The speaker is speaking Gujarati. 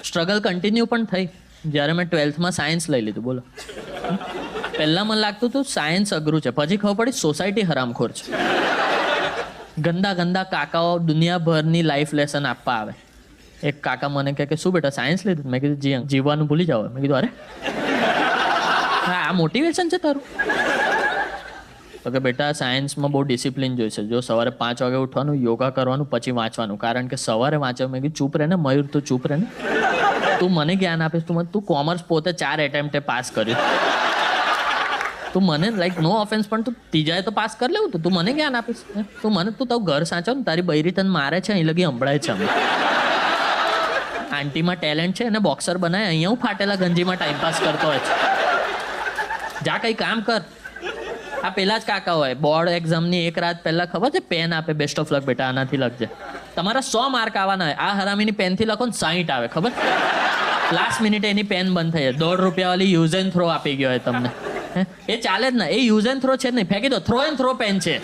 સ્ટ્રગલ કન્ટિન્યુ પણ થઈ જ્યારે મેં 12th સાયન્સ લઈ લીધું. બોલો, પહેલાં મને લાગતું હતું સાયન્સ અઘરું છે, પછી ખબર પડી સોસાયટી હરામખોર છે. ગંદા ગંદા કાકાઓ દુનિયાભરની લાઈફ લેસન આપવા આવે. એક કાકા મને કહે કે શું બેટા સાયન્સ લીધું? મેં કીધું જી જીવવાનું ભૂલી જાઓ. મેં કીધું અરે હા, આ મોટિવેશન છે તારું? તો કે બેટા સાયન્સમાં બહુ ડિસિપ્લિન જોઈશે. જો સવારે 5 વાગે ઉઠવાનું, યોગા કરવાનું, પછી વાંચવાનું. કારણ કે સવારે વાંચવા. મેં કીધું ચૂપ રહે ને મયુર, તું ચૂપ રહે ને. તું મને જ્ઞાન આપીશ. તું કોમર્સ પોતે 4 એટેમ્પ્ટે પાસ કર્યું. તું મને લાઈક નો ઓફેન્સ પણ તું ત્રીજાએ તો પાસ કરી લેવું. તું મને જ્ઞાન આપીશ. તું તારું ઘર સાચવ ને. તારી બૈરી તને મારે છે અહીં લગી સંભળાય છે. આંટીમાં ટેલેન્ટ છે અને બોક્સર બનાય. અહીંયા હું ફાટેલા ગંજીમાં ટાઈમપાસ કરતો હોય છે. જા કંઈ કામ કર. આ પેલા જ કાકા હોય બોર્ડ એક્ઝામની એક રાત પહેલા ખબર છે પેન આપે, બેસ્ટ ઓફ લક બેટા આનાથી લખજે. તમારા 100 માર્ક આવવાના હોય. આ હરામીની પેનથી લખો ને 60 આવે. ખબર? લાસ્ટ મિનિટે એની પેન બંધ થઈ જાય. ₹1.5 વાળી યુઝ એન્ડ થ્રો આપી ગયો હોય તમને. એ ચાલે જ ને. એ યુઝ એન્ડ થ્રો છે જ નહીં, ફેંકી દો. થ્રો એન્ડ થ્રો પેન છે.